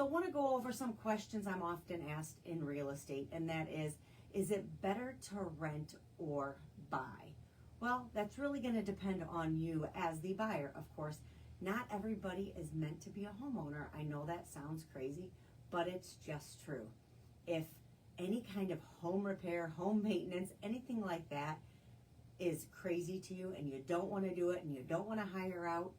So I want to go over some questions I'm often asked in real estate, and that is it better to rent or buy? Well, that's really going to depend on you as the buyer. Of course, not everybody is meant to be a homeowner. I know that sounds crazy, but it's just true. If any kind of home repair, home maintenance, anything like that is crazy to you and you don't want to do it and you don't want to hire out,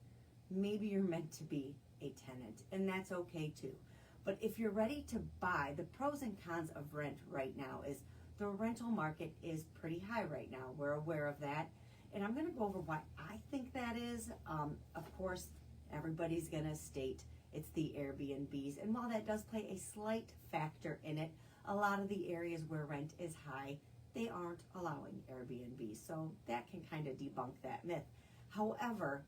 maybe you're meant to be a tenant, and that's okay too. But if you're ready to buy, the pros and cons of rent right now is the rental market is pretty high right now. We're aware of that. And I'm going to go over why I think that is. Of course, everybody's going to state it's the Airbnbs. And while that does play a slight factor in it, a lot of the areas where rent is high, they aren't allowing Airbnb. So that can kind of debunk that myth. However,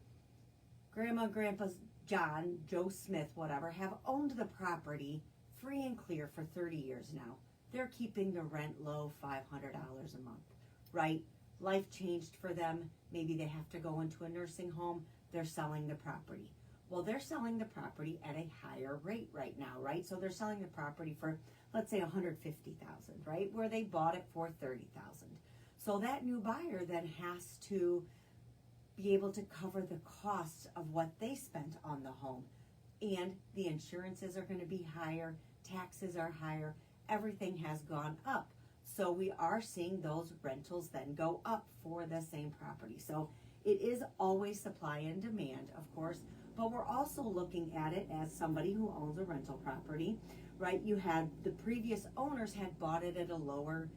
Grandma, Grandpa John, Joe Smith, whatever, have owned the property free and clear for 30 years now. They're keeping the rent low, $500 a month, right? Life changed for them. Maybe they have to go into a nursing home. They're selling the property. Well, they're selling the property at a higher rate right now, right? So they're selling the property for, let's say, $150,000, right? Where they bought it for $30,000. So that new buyer then has to be able to cover the costs of what they spent on the home. And the insurances are going to be higher, taxes are higher, everything has gone up. So we are seeing those rentals then go up for the same property. So it is always supply and demand, of course, but we're also looking at it as somebody who owns a rental property, right? You had the previous owners had bought it at a lower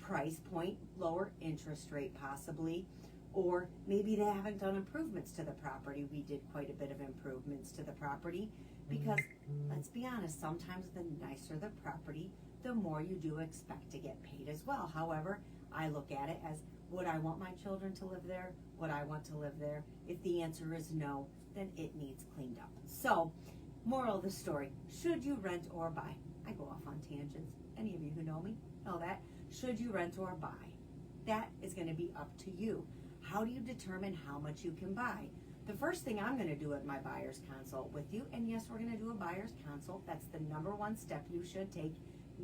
price point, lower interest rate possibly, or maybe they haven't done improvements to the property. We did quite a bit of improvements to the property because, let's be honest, sometimes the nicer the property, the more you do expect to get paid as well. However, I look at it as, would I want my children to live there? Would I want to live there? If the answer is no, then it needs cleaned up. So, moral of the story, should you rent or buy? I go off on tangents. Any of you who know me know that. Should you rent or buy? That is going to be up to you. How do you determine how much you can buy? The first thing I'm going to do at my buyer's consult with you, and yes, we're going to do a buyer's consult. That's the number one step you should take.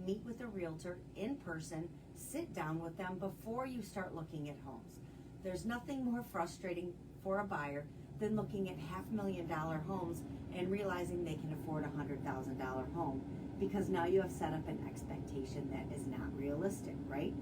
Meet with a realtor in person, sit down with them before you start looking at homes. There's nothing more frustrating for a buyer than looking at $500,000 homes and realizing they can afford a $100,000 home, because now you have set up an expectation that is not realistic, right?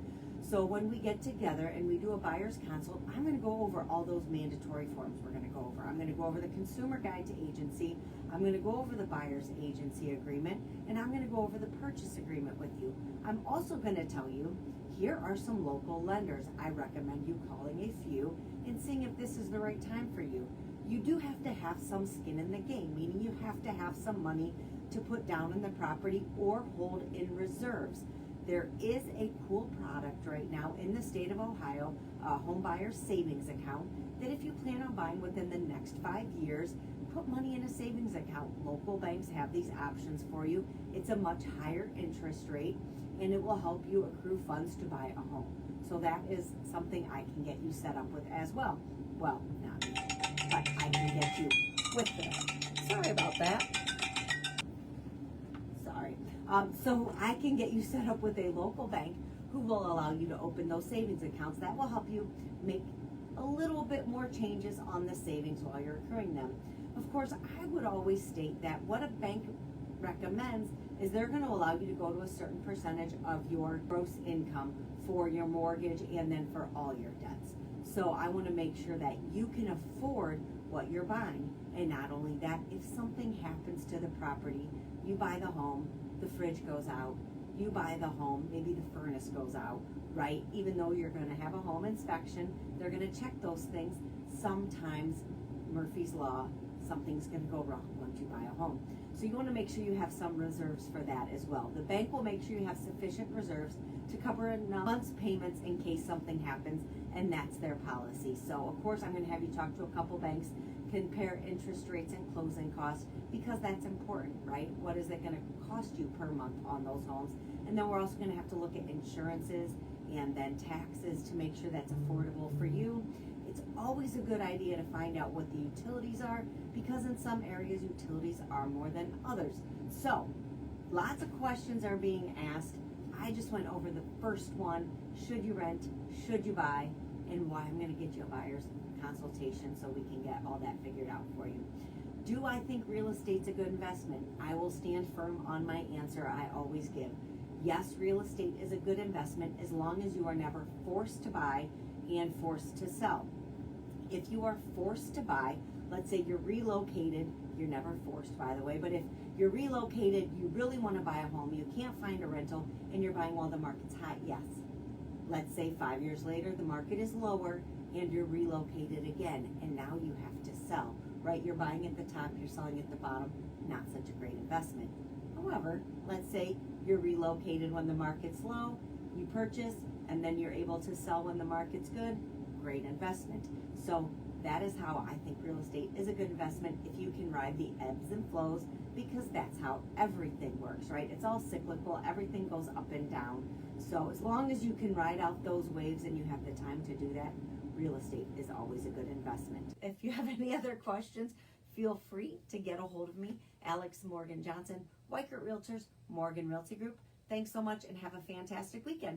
So when we get together and we do a buyer's consult, I'm going to go over all those mandatory forms we're going to go over. I'm going to go over the consumer guide to agency. I'm going to go over the buyer's agency agreement, and I'm going to go over the purchase agreement with you. I'm also going to tell you, here are some local lenders. I recommend you calling a few and seeing if this is the right time for you. You do have to have some skin in the game, meaning you have to have some money to put down in the property or hold in reserves. There is a cool product right now in the state of Ohio, a home buyer's savings account, that if you plan on buying within the next 5 years, put money in a savings account. Local banks have these options for you. It's a much higher interest rate, and it will help you accrue funds to buy a home. So that is something I can get you set up with as well. Well, not me, but I can get you with it. Sorry about that. So I can get you set up with a local bank who will allow you to open those savings accounts. That will help you make a little bit more changes on the savings while you're accruing them. Of course, I would always state that what a bank recommends is they're going to allow you to go to a certain percentage of your gross income for your mortgage and then for all your debts. So I want to make sure that you can afford what you're buying. And not only that, if something happens to the property, you buy the home, the fridge goes out, you buy the home, maybe the furnace goes out, right? Even though you're going to have a home inspection, they're going to check those things. Sometimes, Murphy's Law, something's going to go wrong once you buy a home. So you want to make sure you have some reserves for that as well. The bank will make sure you have sufficient reserves to cover a month's payments in case something happens, and that's their policy. So of course I'm going to have you talk to a couple banks, compare interest rates and closing costs, because that's important, right? What is it going to cost you per month on those homes? And then we're also going to have to look at insurances and then taxes to make sure that's affordable for you. It's always a good idea to find out what the utilities are, because in some areas utilities are more than others. So, lots of questions are being asked. I just went over the first one. Should you rent? Should you buy? And why I'm going to get you a buyer's consultation so we can get all that figured out for you. Do I think real estate's a good investment? I will stand firm on my answer I always give. Yes, real estate is a good investment as long as you are never forced to buy and forced to sell. If you are forced to buy, let's say you're relocated, you're never forced, by the way, but if you're relocated, you really want to buy a home, you can't find a rental, and you're buying while the market's hot, yes. Let's say 5 years later, the market is lower, and you're relocated again, and now you have to sell, right? You're buying at the top, you're selling at the bottom, not such a great investment. However, let's say you're relocated when the market's low, you purchase, and then you're able to sell when the market's good, great investment. So that is how I think real estate is a good investment if you can ride the ebbs and flows, because that's how everything works, right? It's all cyclical, everything goes up and down. So as long as you can ride out those waves and you have the time to do that, real estate is always a good investment. If you have any other questions, feel free to get a hold of me, Alex Morgan Johnson, Weichert Realtors, Morgan Realty Group. Thanks so much and have a fantastic weekend.